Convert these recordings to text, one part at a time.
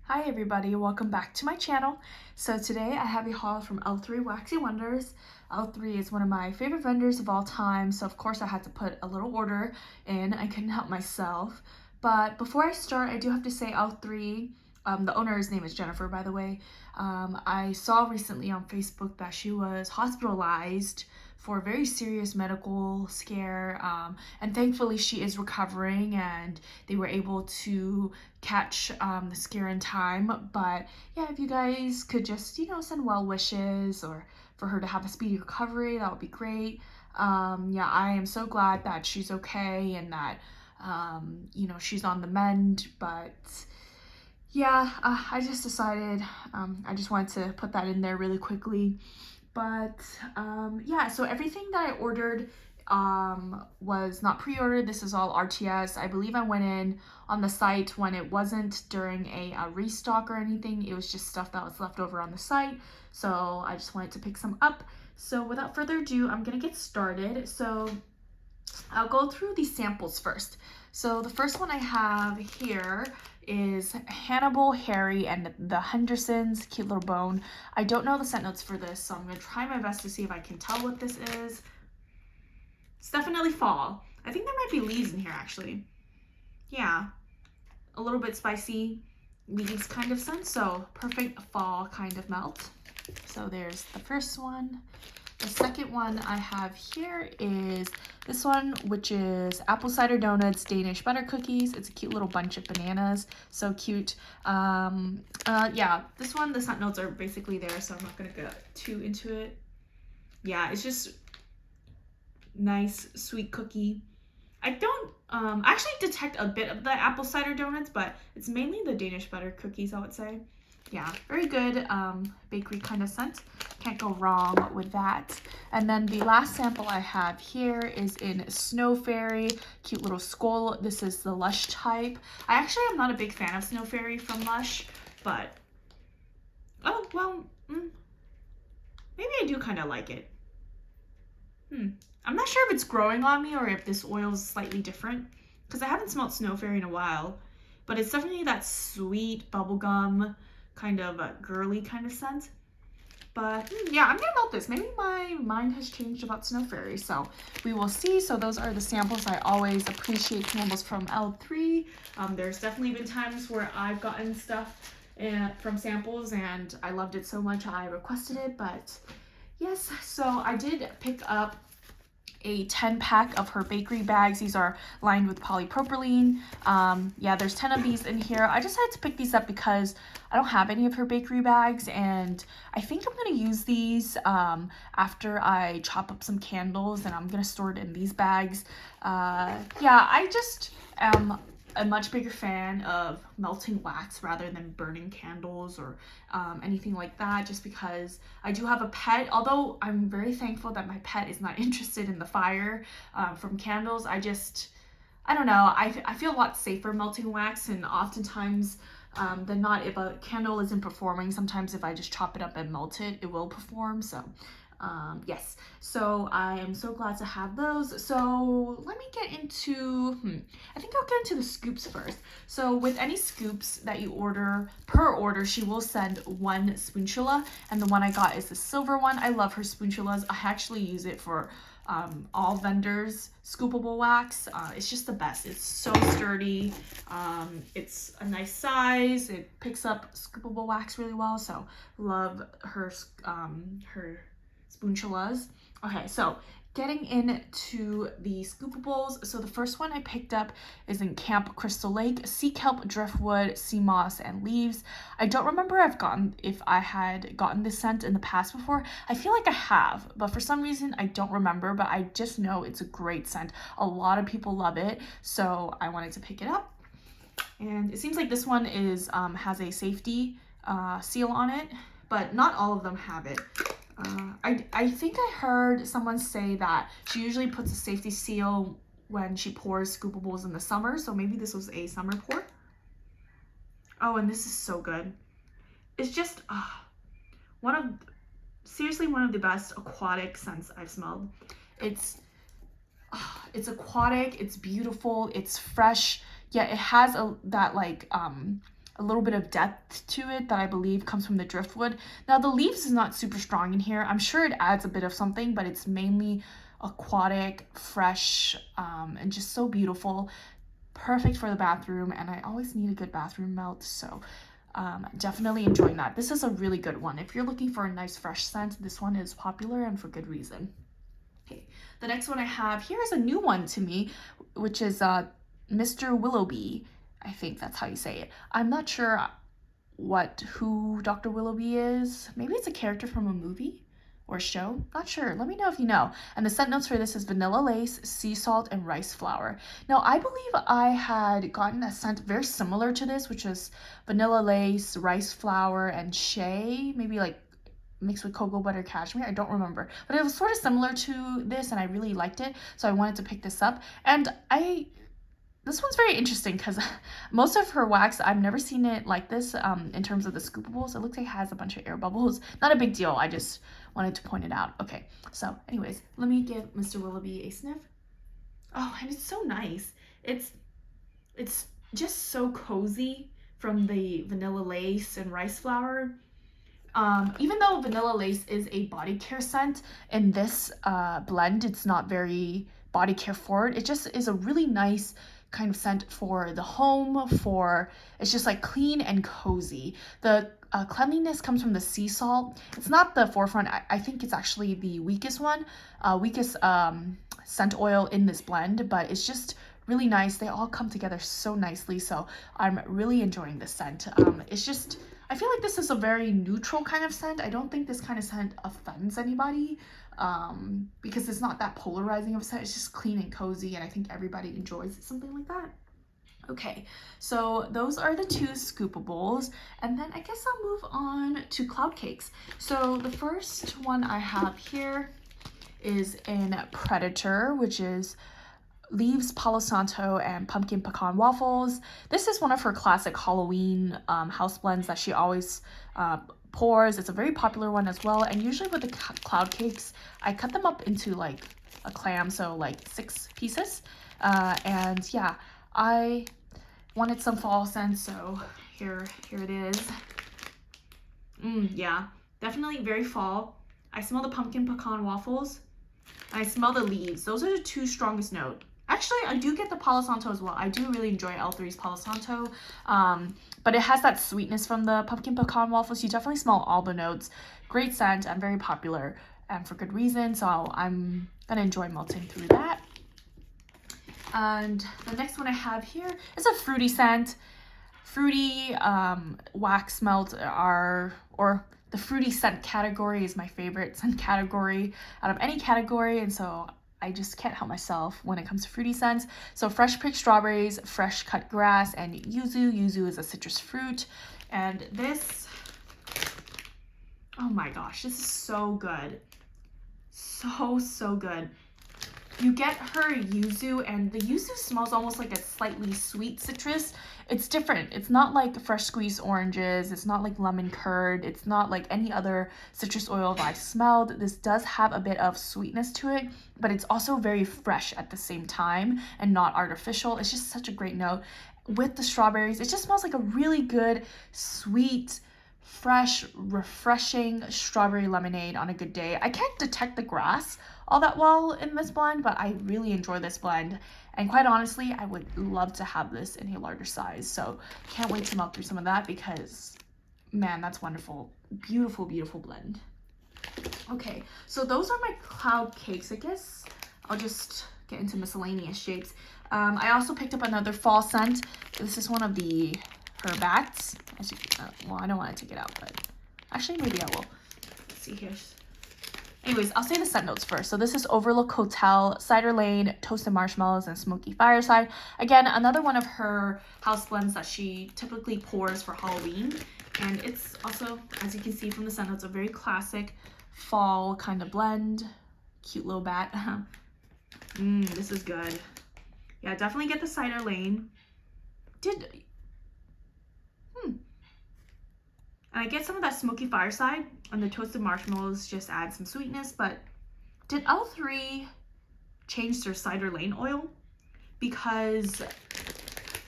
Hi everybody, welcome back to my channel. So today I have a haul from L3 Waxy Wonders. L3 is one of my favorite vendors of all time, so of course I had to put a little order in. I couldn't help myself. But before I start, I do have to say L3, the owner's name is Jennifer, by the way. I saw recently on Facebook that she was hospitalized for a very serious medical scare, and thankfully she is recovering and they were able to catch the scare in time. But yeah, if you guys could just, send well wishes or for her to have a speedy recovery, that would be great. Yeah, I am so glad that she's okay and that, she's on the mend. But yeah, I just decided, I just wanted to put that in there really quickly. But yeah, so everything that I ordered was not pre-ordered. This is all RTS. I believe I went in on the site when it wasn't during a restock or anything. It was just stuff that was left over on the site. So I just wanted to pick some up. So without further ado, I'm gonna get started. So I'll go through these samples first. So the first one I have here is Hannibal, Harry, and the Hendersons, cute little bone. I don't know the scent notes for this, so I'm going to try my best to see if I can tell what this is. It's definitely fall. I think there might be leaves in here, actually. Yeah, a little bit spicy leaves kind of scent, so perfect fall kind of melt. So there's the first one. The second one I have here is this one, which is apple cider donuts, Danish butter cookies. It's a cute little bunch of bananas. So cute. Yeah, this one, the scent notes are basically there, so I'm not going to go too into it. Yeah, it's just nice, sweet cookie. I don't actually detect a bit of the apple cider donuts, but it's mainly the Danish butter cookies, I would say. Yeah, very good bakery kind of scent. Can't go wrong with that. And then the last sample I have here is in Snow Fairy, cute little skull. This is the Lush type. I actually am not a big fan of Snow Fairy from Lush, but oh well, maybe I do kind of like it. I'm not sure if it's growing on me or if this oil is slightly different because I haven't smelled Snow Fairy in a while, but it's definitely that sweet bubblegum kind of girly kind of scent. But yeah, I'm gonna melt this. Maybe my mind has changed about Snow Fairy, so we will see. So those are the samples. I always appreciate samples from L3. There's definitely been times where I've gotten stuff from samples and I loved it so much I requested it. But yes, so I did pick up a 10-pack of her bakery bags. These are lined with polypropylene. Yeah, there's 10 of these in here. I decided to pick these up because I don't have any of her bakery bags, and I think I'm going to use these after I chop up some candles, and I'm going to store it in these bags. Yeah, I just am a much bigger fan of melting wax rather than burning candles or anything like that, just because I do have a pet. Although I'm very thankful that my pet is not interested in the fire from candles, I don't know, I feel a lot safer melting wax, and oftentimes than not, if a candle isn't performing, sometimes if I just chop it up and melt it, it will perform. So yes, so I am so glad to have those. So let me get into, I think I'll get into the scoops first. So with any scoops that you order, per order, she will send one spatula, and the one I got is the silver one. I love her spatulas. I actually use it for all vendors scoopable wax. It's just the best. It's so sturdy. It's a nice size. It picks up scoopable wax really well. So love her spatulas. Okay, so getting into the scoopables. So the first one I picked up is in Camp Crystal Lake, sea kelp, driftwood, sea moss, and leaves. I don't remember if I had gotten this scent in the past before. I feel like I have, but for some reason I don't remember, but I just know it's a great scent. A lot of people love it, so I wanted to pick it up. And it seems like this one is has a safety seal on it, but not all of them have it. I think I heard someone say that she usually puts a safety seal when she pours scoopables in the summer, so maybe this was a summer pour. Oh, and this is so good. It's just seriously one of the best aquatic scents I've smelled. It's aquatic, it's beautiful, it's fresh, yet it has that like a little bit of depth to it that I believe comes from the driftwood. Now the leaves is not super strong in here. I'm sure it adds a bit of something, but it's mainly aquatic, fresh, and just so beautiful. Perfect for the bathroom, and I always need a good bathroom melt, so definitely enjoying that. This is a really good one. If you're looking for a nice fresh scent, this one is popular and for good reason. Okay, the next one I have here is a new one to me, which is Mr. Willoughby. I think that's how you say it. I'm not sure who Dr. Willoughby is. Maybe it's a character from a movie or show. Not sure. Let me know if you know. And the scent notes for this is vanilla lace, sea salt, and rice flower. Now, I believe I had gotten a scent very similar to this, which was vanilla lace, rice flower, and shea. Maybe like mixed with cocoa butter cashmere. I don't remember, but it was sort of similar to this, and I really liked it, so I wanted to pick this up. And this one's very interesting because most of her wax, I've never seen it like this in terms of the scoopables. It looks like it has a bunch of air bubbles. Not a big deal. I just wanted to point it out. Okay, so anyways, let me give Mr. Willoughby a sniff. Oh, and it's so nice. It's just so cozy from the vanilla lace and rice flower. Even though vanilla lace is a body care scent, in this blend, it's not very body care forward. It just is a really nice kind of scent for the home, it's just like clean and cozy. The cleanliness comes from the sea salt. It's not the forefront. I think it's actually the weakest scent oil in this blend, but it's just really nice. They all come together so nicely, so I'm really enjoying this scent. It's just, I feel like this is a very neutral kind of scent. I don't think this kind of scent offends anybody because it's not that polarizing of a scent. It's just clean and cozy, and I think everybody enjoys something like that. Okay, so those are the two scoopables, and then I guess I'll move on to cloud cakes. So the first one I have here is in Predator, which is Leaves, Palo Santo, and Pumpkin Pecan Waffles. This is one of her classic Halloween house blends that she always pours. It's a very popular one as well, and usually with the cloud cakes, I cut them up into like a clam, so like 6 pieces. And yeah, I wanted some fall scents, so here it is. Yeah, definitely very fall. I smell the pumpkin pecan waffles. I smell the leaves. Those are the 2 strongest notes. Actually, I do get the Palo Santo as well. I do really enjoy L3's Palo Santo, but it has that sweetness from the pumpkin pecan waffles. You definitely smell all the notes. Great scent and very popular, and for good reason, so I'm gonna enjoy melting through that. And the next one I have here is a fruity scent. Fruity wax melt or the fruity scent category is my favorite scent category out of any category, and so I just can't help myself when it comes to fruity scents. So fresh picked strawberries, fresh cut grass, and yuzu. Yuzu is a citrus fruit. And this, oh my gosh, this is so good. So good. You get her yuzu, and the yuzu smells almost like a slightly sweet citrus. It's different. It's not like fresh squeezed oranges. It's not like lemon curd. It's not like any other citrus oil that I've smelled. This does have a bit of sweetness to it, but it's also very fresh at the same time and not artificial. It's just such a great note. With the strawberries, it just smells like a really good, sweet, fresh, refreshing strawberry lemonade on a good day. I can't detect the grass all that well in this blend, but I really enjoy this blend, and quite honestly, I would love to have this in a larger size, so can't wait to melt through some of that because, man, that's wonderful. Beautiful blend. Okay, so those are my cloud cakes. I guess I'll just get into miscellaneous shapes. I also picked up another fall scent. This is one of her bats. Well, I don't want to take it out, but actually maybe I will. Let's see here. Anyways, I'll say the scent notes first. So this is Overlook Hotel, Cider Lane, Toasted Marshmallows, and Smoky Fireside. Again, another one of her house blends that she typically pours for Halloween. And it's also, as you can see from the scent notes, a very classic fall kind of blend. Cute little bat. This is good. Yeah, definitely get the Cider Lane. And I get some of that Smoky Fireside, and the Toasted Marshmallows just add some sweetness, but did L3 change their Cider Lane oil? Because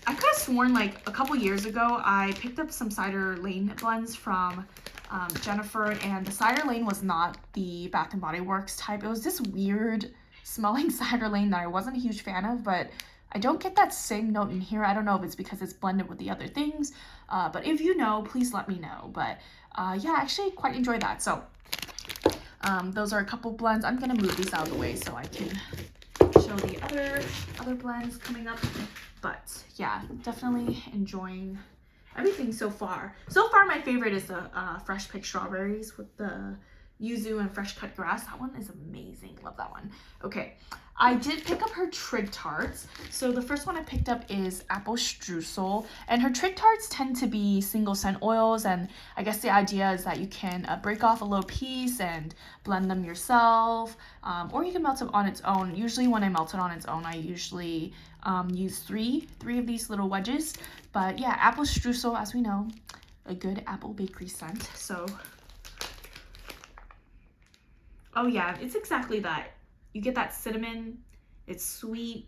I could have sworn like a couple years ago I picked up some Cider Lane blends from Jennifer, and the Cider Lane was not the Bath and Body Works type. It was this weird smelling Cider Lane that I wasn't a huge fan of, but I don't get that same note in here. I don't know if it's because it's blended with the other things, but if you know, please let me know. But yeah, I actually quite enjoy that. So those are a couple blends. I'm gonna move these out of the way so I can show the other blends coming up. But yeah, definitely enjoying everything so far. So far, my favorite is the fresh picked strawberries with the yuzu and fresh cut grass. That one is amazing. Love that one. Okay, I did pick up her trig tarts. So the first one I picked up is apple streusel, and her trig tarts tend to be single scent oils, and I guess the idea is that you can break off a little piece and blend them yourself, or you can melt it on its own. Usually when I melt it on its own, I usually use three of these little wedges. But yeah, apple streusel, as we know, a good apple bakery scent. So oh yeah, it's exactly that. You get that cinnamon, it's sweet.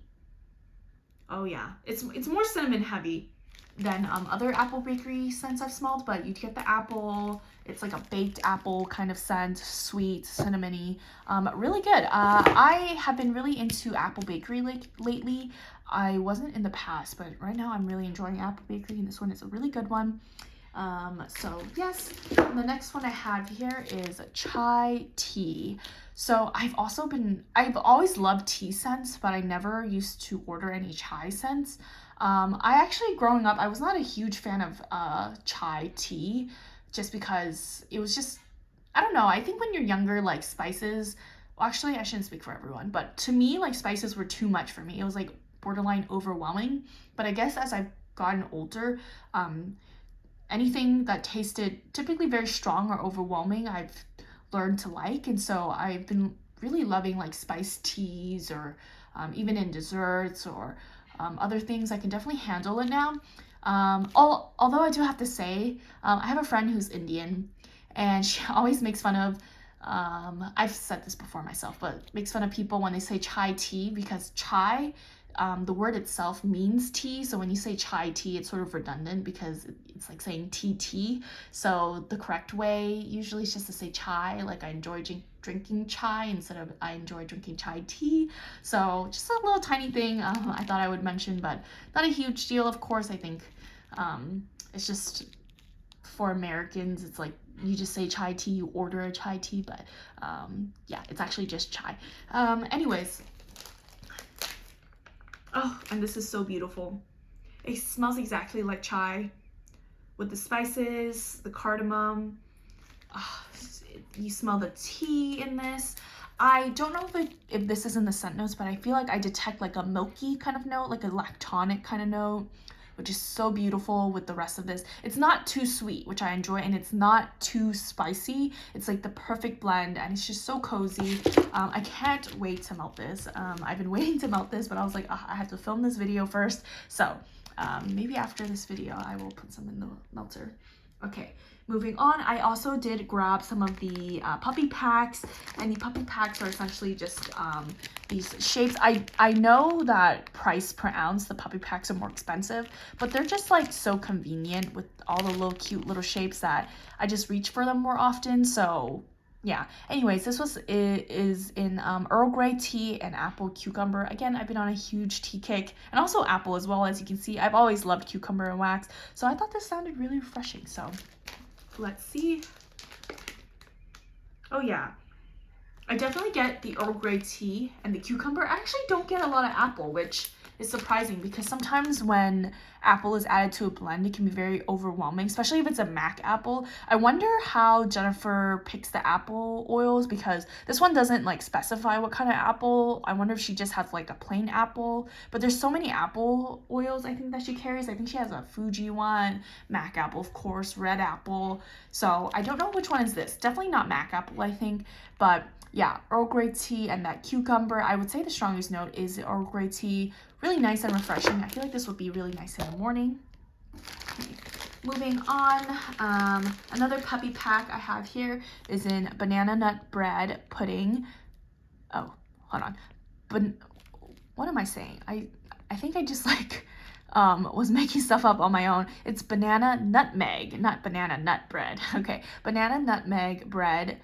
Oh yeah, it's more cinnamon heavy than other apple bakery scents I've smelled, but you get the apple. It's like a baked apple kind of scent, sweet, cinnamony, really good. I have been really into apple bakery lately. I wasn't in the past, but right now I'm really enjoying apple bakery, and this one is a really good one. So yes, the next one I have here is chai tea. So I've always loved tea scents, but I never used to order any chai scents. I actually, growing up, I was not a huge fan of chai tea, just because it was just, I don't know, I think when you're younger, like spices, well, actually I shouldn't speak for everyone, but to me, like spices were too much for me. It was like borderline overwhelming. But I guess as I've gotten older, anything that tasted typically very strong or overwhelming, I've learned to like. And so I've been really loving like spiced teas, or even in desserts or other things. I can definitely handle it now. Although I do have to say, I have a friend who's Indian, and she always makes fun of, I've said this before myself, but makes fun of people when they say chai tea, because chai, the word itself means tea. So when you say chai tea, it's sort of redundant because it's like saying tea. So the correct way usually is just to say chai, like I enjoy drinking chai instead of I enjoy drinking chai tea. So just a little tiny thing I thought I would mention, but not a huge deal, of course. I think it's just for Americans, it's like you just say chai tea, you order a chai tea, but yeah, it's actually just chai. Anyways. Oh, and this is so beautiful. It smells exactly like chai with the spices, the cardamom. Oh, you smell the tea in this. I don't know if this is in the scent notes, but I feel like I detect like a milky kind of note, like a lactonic kind of note, which is so beautiful with the rest of this. It's not too sweet, which I enjoy, and it's not too spicy. It's like the perfect blend, and it's just so cozy. I can't wait to melt this. I've been waiting to melt this, but I was like, I have to film this video first. So maybe after this video, I will put some in the melter. Okay, moving on, I also did grab some of the puppy packs, and the puppy packs are essentially just these shapes. I know that price per ounce, the puppy packs are more expensive, but they're just like so convenient with all the little cute little shapes that I just reach for them more often. So yeah, anyways, this is in Earl Grey tea and apple cucumber. Again, I've been on a huge tea kick, and also apple as well. As you can see, I've always loved cucumber and wax, so I thought this sounded really refreshing. So let's see. Oh yeah, I definitely get the Earl Grey tea and the cucumber. I actually don't get a lot of apple, which is surprising, because sometimes when apple is added to a blend, it can be very overwhelming, especially if it's a MAC apple. I wonder how Jennifer picks the apple oils, because this one doesn't like specify what kind of apple. I wonder if she just has like a plain apple, but there's so many apple oils I think that she carries. I think she has a Fuji one, MAC apple, of course, red apple. So I don't know which one is this. Definitely not MAC apple, I think, but yeah, Earl Grey tea and that cucumber. I would say the strongest note is the Earl Grey tea. Really nice and refreshing. I feel like this would be really nice in the morning. Okay. Moving on, another puppy pack I have here is in banana nut bread pudding. Oh, hold on. But what am I saying? I think I just like was making stuff up on my own. It's banana nutmeg, not banana nut bread. Okay, banana nutmeg bread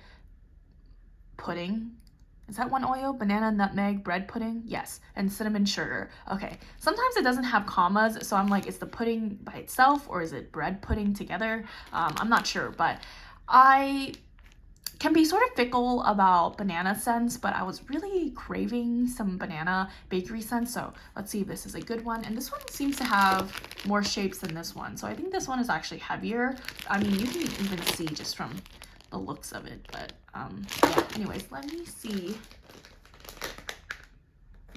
pudding. Is that one oil? Banana nutmeg bread pudding? Yes. And cinnamon sugar. Okay. Sometimes it doesn't have commas, so I'm like, is the pudding by itself or is it bread pudding together? I'm not sure, but I can be sort of fickle about banana scents, but I was really craving some banana bakery scents, so let's see if this is a good one. And this one seems to have more shapes than this one, so I think this one is actually heavier. I mean, you can even see just from the looks of it, but yeah, anyways, let me see.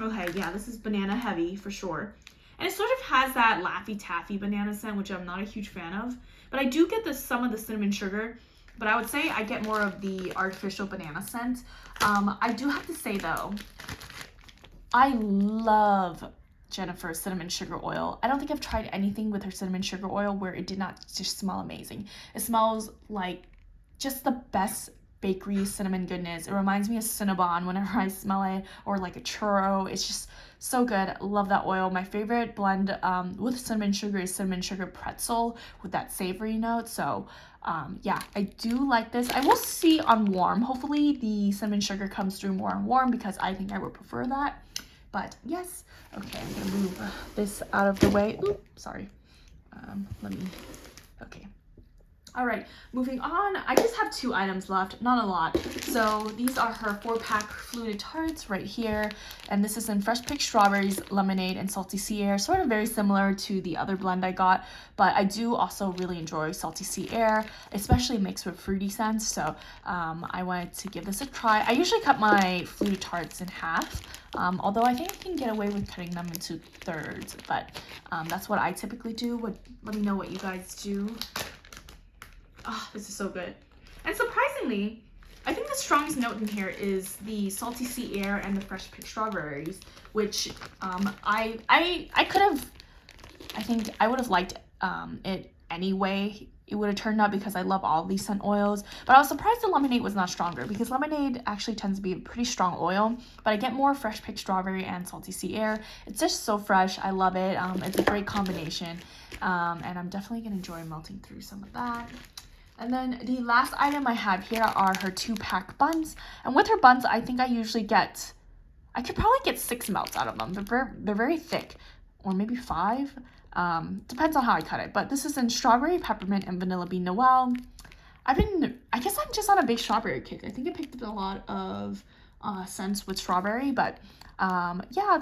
Okay, yeah, this is banana heavy for sure. And it sort of has that Laffy Taffy banana scent, which I'm not a huge fan of, but I do get some of the cinnamon sugar, but I would say I get more of the artificial banana scent. I do have to say though, I love Jennifer's cinnamon sugar oil. I don't think I've tried anything with her cinnamon sugar oil where it did not just smell amazing. It smells like just the best bakery cinnamon goodness. It reminds me of Cinnabon whenever I smell it, or like a churro. It's just so good. Love that oil. My favorite blend with cinnamon sugar is cinnamon sugar pretzel with that savory note. So yeah, I do like this. I will see on warm. Hopefully the cinnamon sugar comes through more on warm because I think I would prefer that. But yes, okay, I'm gonna move this out of the way. Oops, sorry. Okay. All right, moving on. I just have 2 items left, not a lot. So these are her 4-pack fluted tarts right here. And this is in fresh picked strawberries, lemonade, and salty sea air. Sort of very similar to the other blend I got, but I do also really enjoy salty sea air, especially mixed with fruity scents. So I wanted to give this a try. I usually cut my fluted tarts in half. Although I think I can get away with cutting them into thirds, but that's what I typically do. Let me know what you guys do. Oh, this is so good. And surprisingly, I think the strongest note in here is the salty sea air and the fresh picked strawberries, which I could have, I think I would have liked it anyway. It would have turned out because I love all these scent oils, but I was surprised the lemonade was not stronger because lemonade actually tends to be a pretty strong oil, but I get more fresh picked strawberry and salty sea air. It's just so fresh. I love it. It's a great combination, and I'm definitely gonna enjoy melting through some of that. And then the last item I have here are her 2-pack buns. And with her buns, I think I could probably get 6 melts out of them. They're very thick, or maybe 5. Depends on how I cut it. But this is in strawberry, peppermint, and vanilla bean noel. I guess I'm just on a big strawberry kick. I think I picked up a lot of scents with strawberry, but yeah,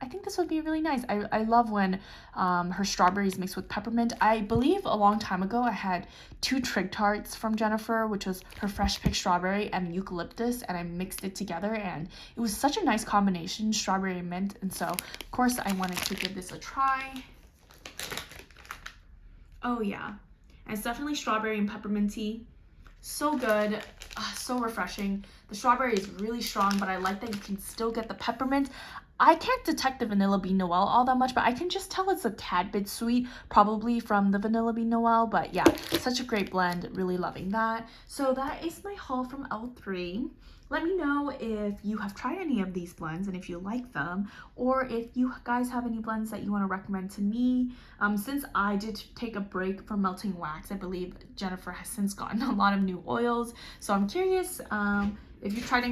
I think this would be really nice. I love when her strawberries mixed with peppermint. I believe a long time ago I had 2 trig tarts from Jennifer, which was her fresh picked strawberry and eucalyptus, and I mixed it together, and it was such a nice combination, strawberry and mint. And so, of course, I wanted to give this a try. Oh yeah, and it's definitely strawberry and pepperminty. So good, so refreshing. The strawberry is really strong, but I like that you can still get the peppermint. I can't detect the vanilla bean noel all that much, but I can just tell it's a tad bit sweet, probably from the vanilla bean noel. But yeah, such a great blend, really loving that. So that is my haul from L3. Let me know if you have tried any of these blends and if you like them, or if you guys have any blends that you want to recommend to me. Since I did take a break from melting wax, I believe Jennifer has since gotten a lot of new oils. So I'm curious if you've tried any